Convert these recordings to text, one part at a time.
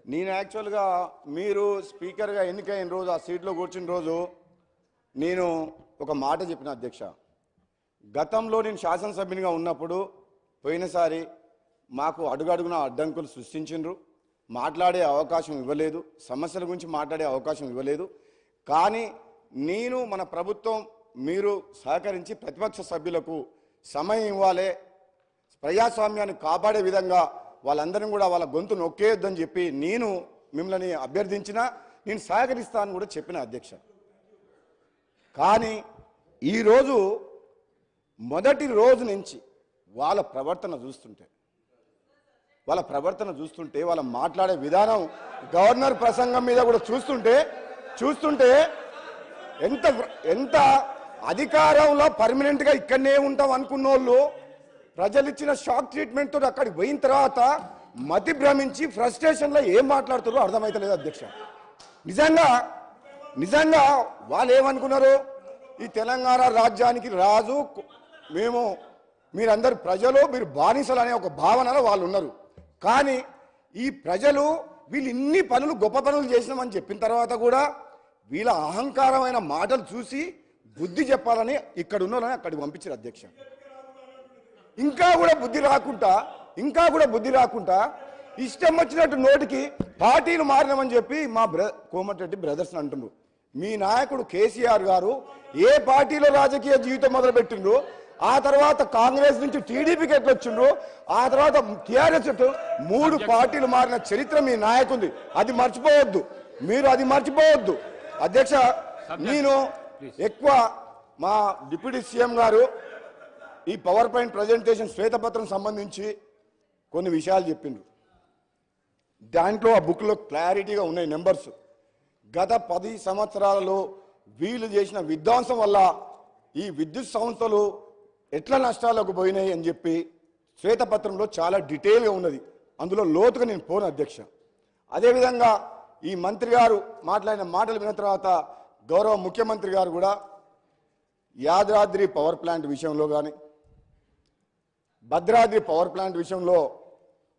నేను యాక్చువల్గా మీరు స్పీకర్గా ఎన్నికైన రోజు ఆ సీట్లో కూర్చున్న రోజు నేను ఒక మాట చెప్పిన అధ్యక్ష. గతంలో నేను శాసనసభ్యునిగా ఉన్నప్పుడు పోయినసారి మాకు అడుగడుగున అడ్డంకులు సృష్టించిండ్రు, మాట్లాడే అవకాశం ఇవ్వలేదు, సమస్యల గురించి మాట్లాడే అవకాశం ఇవ్వలేదు. కానీ నేను మన ప్రభుత్వం మీరు సహకరించి ప్రతిపక్ష సభ్యులకు సమయం ఇవ్వాలి, ప్రజాస్వామ్యాన్ని కాపాడే విధంగా వాళ్ళందరినీ కూడా వాళ్ళ గొంతు నొక్కేయొద్దని చెప్పి నేను మిమ్మల్ని అభ్యర్థించినా నేను సహకరిస్తానని కూడా చెప్పిన అధ్యక్ష. కానీ ఈరోజు మొదటి రోజు నుంచి వాళ్ళ ప్రవర్తన చూస్తుంటే వాళ్ళ మాట్లాడే విధానం గవర్నర్ ప్రసంగం మీద కూడా చూస్తుంటే ఎంత అధికారంలో పర్మనెంట్గా ఇక్కడనే ఉంటాం అనుకున్న వాళ్ళు ప్రజలు ఇచ్చిన షాక్ ట్రీట్మెంట్ తోటి అక్కడికి పోయిన తర్వాత మతి భ్రమించి ఫ్రస్ట్రేషన్లో ఏం మాట్లాడుతారో అర్థమైతలేదు అధ్యక్ష. నిజంగా వాళ్ళు ఏమనుకున్నారు, ఈ తెలంగాణ రాజ్యానికి రాజు మేము, మీరందరు ప్రజలు, మీరు బానిసలు అనే ఒక భావనలో వాళ్ళు ఉన్నారు. కానీ ఈ ప్రజలు వీళ్ళు ఇన్ని పనులు గొప్ప పనులు చేసినామని చెప్పిన తర్వాత కూడా వీళ్ళ అహంకారమైన మాటలు చూసి బుద్ధి చెప్పాలని ఇక్కడ ఉన్న వాళ్ళని అక్కడికి పంపించారు అధ్యక్ష. ఇంకా కూడా బుద్ధి రాకుండా ఇష్టం వచ్చినట్టు నోటికి పార్టీలు మారినామని చెప్పి మా కోమటిరెడ్డి బ్రదర్స్ అంటున్నారు. మీ నాయకుడు కేసీఆర్ గారు ఏ పార్టీలో రాజకీయ జీవితం మొదలుపెట్టిండ్రు, ఆ తర్వాత కాంగ్రెస్ నుంచి టీడీపీకి ఎట్లొచ్చిండ్రు, ఆ తర్వాత టీఆర్ఎస్ 3 పార్టీలు మారిన చరిత్ర మీ నాయకుంది. అది మర్చిపోవద్దు అధ్యక్ష. నేను ఎక్కువ మా డిప్యూటీ సీఎం గారు ఈ పవర్ పాయింట్ ప్రజెంటేషన్ శ్వేతపత్రం సంబంధించి కొన్ని విషయాలు చెప్పిండ్రు. దాంట్లో ఆ బుక్లో క్లారిటీగా ఉన్నాయి నెంబర్స్. గత 10 సంవత్సరాలలో వీళ్ళు చేసిన విధ్వంసం వల్ల ఈ విద్యుత్ సంస్థలు ఎట్లా నష్టాలకు పోయినాయి అని చెప్పి శ్వేతపత్రంలో చాలా డీటెయిల్గా ఉన్నది. అందులో లోతుగా నేను పోను అధ్యక్ష. అదేవిధంగా ఈ మంత్రి గారు మాట్లాడిన మాటలు విన్న తర్వాత గౌరవ ముఖ్యమంత్రి గారు కూడా యాదాద్రి పవర్ ప్లాంట్ విషయంలో కానీ భద్రాద్రి పవర్ ప్లాంట్ విషయంలో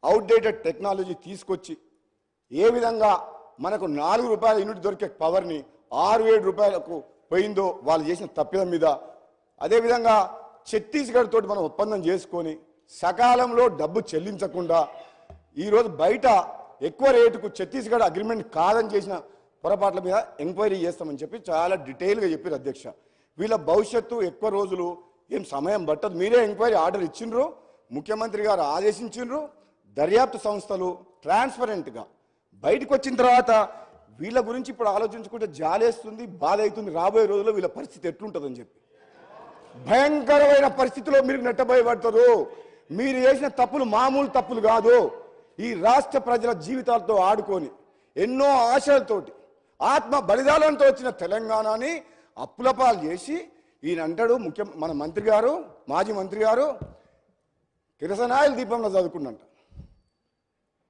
అవుట్డేటెడ్ టెక్నాలజీ తీసుకొచ్చి ఏ విధంగా మనకు 4 రూపాయల యూనిట్ దొరికే పవర్ని 6-7 రూపాయలకు పోయిందో వాళ్ళు చేసిన తప్పిదం మీద, అదేవిధంగా ఛత్తీస్గఢ్ తోటి మనం ఒప్పందం చేసుకొని సకాలంలో డబ్బు చెల్లించకుండా ఈరోజు బయట ఎక్కువ రేటుకు ఛత్తీస్గఢ్ అగ్రిమెంట్ కాదని చేసిన పొరపాట్ల మీద ఎంక్వైరీ చేస్తామని చెప్పి చాలా డీటెయిల్గా చెప్పారు అధ్యక్ష. వీళ్ళ భవిష్యత్తు ఎక్కువ రోజులు ఏం సమయం పట్టదు. మీరే ఎంక్వైరీ ఆర్డర్ ఇచ్చిండ్రు, ముఖ్యమంత్రి గారు ఆదేశించిండ్రు. దర్యాప్తు సంస్థలు ట్రాన్స్పరెంట్గా బయటకు వచ్చిన తర్వాత వీళ్ళ గురించి ఇప్పుడు ఆలోచించుకుంటే జాలేస్తుంది, బాధ అవుతుంది. రాబోయే రోజుల్లో వీళ్ళ పరిస్థితి ఎట్లుంటుందని చెప్పి భయంకరమైన పరిస్థితిలో మీరు నెట్టబోయబడతారు. మీరు చేసిన తప్పులు మామూలు తప్పులు కాదు. ఈ రాష్ట్ర ప్రజల జీవితాలతో ఆడుకొని ఎన్నో ఆశలతోటి ఆత్మ బలిదానంతో వచ్చిన తెలంగాణని అప్పులపాలు చేసి ఈయన అంటాడు మన మంత్రి గారు, మాజీ మంత్రి గారు కిరసనాయిల దీపంలో చదువుకున్నంట.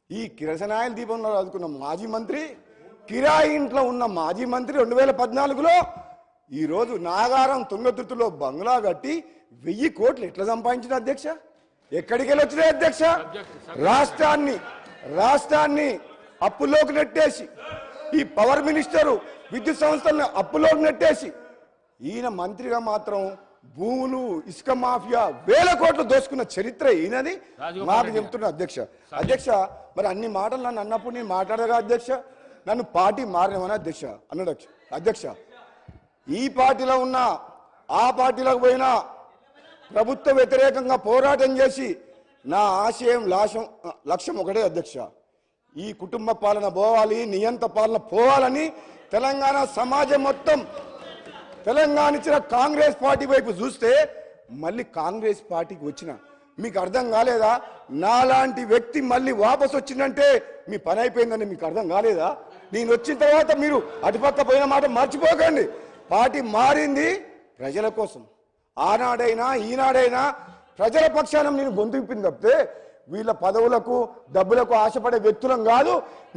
ఈ కిరసనాయిల దీపంలో చదువుకున్న మాజీ మంత్రి, కిరాయి ఇంట్లో ఉన్న మాజీ మంత్రి 2014లో ఈరోజు నాగారం తుంగతుర్తిలో బంగ్లా కట్టి 1000 కోట్లు ఎట్లా సంపాదించిన అధ్యక్ష? ఎక్కడికి వెళ్ళి వచ్చినాయి అధ్యక్ష? రాష్ట్రాన్ని అప్పుల్లోకి నెట్టేసి, ఈ పవర్ మినిస్టరు విద్యుత్ సంస్థలను అప్పులోకి నెట్టేసి, ఈయన మంత్రిగా మాత్రం భూములు, ఇసుక మాఫియా 1000 కోట్లు దోసుకున్న చరిత్ర ఈయనది మాకు చెప్తున్నా అధ్యక్ష. మరి అన్ని మాటలు నన్ను అన్నప్పుడు నేను మాట్లాడగా అధ్యక్ష, నన్ను పార్టీ మారినవని అధ్యక్ష అన్నాడు అధ్యక్ష. ఈ పార్టీలో ఉన్నా ఆ పార్టీలోకి పోయినా ప్రభుత్వ వ్యతిరేకంగా పోరాటం చేసి నా ఆశయం లక్ష్యం ఒకటే అధ్యక్ష, ఈ కుటుంబ పాలన పోవాలి, నియంత పాలన పోవాలని తెలంగాణ సమాజం మొత్తం తెలంగాణ ఇచ్చిన కాంగ్రెస్ పార్టీ వైపు చూస్తే మళ్ళీ కాంగ్రెస్ పార్టీకి వచ్చిన మీకు అర్థం కాలేదా? నాలాంటి వ్యక్తి మళ్ళీ వాపసు వచ్చిందంటే మీ పని అయిపోయిందని మీకు అర్థం కాలేదా? నేను వచ్చిన తర్వాత మీరు అటుపక్క పోయిన మాట మర్చిపోకండి. పార్టీ మారింది ప్రజల కోసం. ఆనాడైనా ఈనాడైనా ప్రజల పక్షాన నేను గొంతుపింది తప్పితే వీళ్ళ పదవులకు డబ్బులకు ఆశపడే వ్యక్తులం కాదు.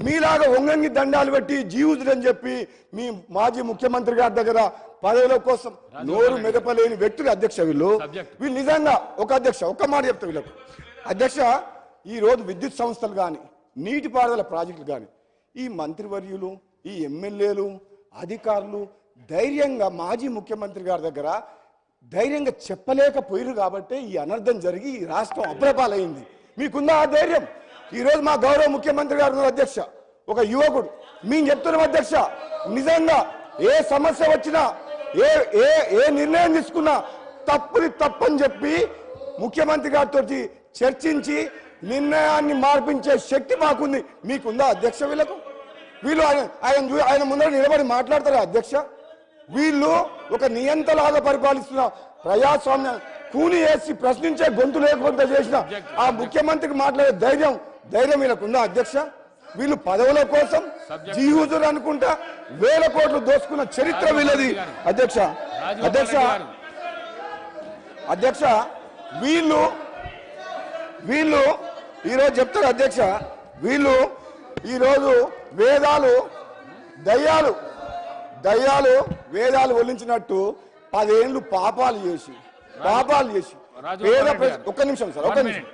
మీలాగా వంగంగి దండాలు పెట్టి జీవుతులని చెప్పి మీ మాజీ ముఖ్యమంత్రి గారి దగ్గర పదవుల కోసం నోరు మెదపలేని వ్యక్తులు అధ్యక్ష. వీళ్ళు నిజంగా ఒక్క మాట చెప్తా వీళ్ళకు అధ్యక్ష. ఈ రోజు విద్యుత్ సంస్థలు కానీ నీటిపారుదల ప్రాజెక్టులు కానీ ఈ మంత్రివర్యులు, ఈ ఎమ్మెల్యేలు, అధికారులు ధైర్యంగా మాజీ ముఖ్యమంత్రి గారి దగ్గర ధైర్యంగా చెప్పలేకపోయారు కాబట్టి ఈ అనర్థం జరిగి ఈ రాష్ట్రం అప్రపాలైంది. మీకుందా ఆ ధైర్యం? ఈరోజు మా గౌరవ ముఖ్యమంత్రి గారు అధ్యక్ష, ఒక యువకుడు మేము చెప్తున్నాం అధ్యక్ష, నిజంగా ఏ సమస్య వచ్చినా ఏ ఏ ఏ నిర్ణయం తీసుకున్నా తప్పని చెప్పి ముఖ్యమంత్రి గారితో చర్చించి నిర్ణయాన్ని మార్పించే శక్తి మాకుంది. మీకుందా అధ్యక్ష? వీళ్ళు ఆయన ముందర నిలబడి మాట్లాడతారా అధ్యక్ష? వీళ్ళు ఒక నియంతలాగా పరిపాలిస్తున్న ప్రజాస్వామ్య కూని వేసి ప్రశ్నించే గొంతు లేకుండా చేసిన ఆ ముఖ్యమంత్రికి మాట్లాడే ధైర్యం వీళ్ళకుందా అధ్యక్ష? వీళ్ళు పదవుల కోసం జీహుజుర్ అనుకుంటా వేల కోట్లు దోసుకున్న చరిత్ర వీళ్ళది అధ్యక్ష. అధ్యక్ష వీళ్ళు ఈరోజు చెప్తారు అధ్యక్ష, వీళ్ళు ఈరోజు వేదాలు ఒలించినట్టు 10 ఏళ్ళు పాపాలు చేసి పేద ఒక్క నిమిషం సార్, ఒక్క నిమిషం.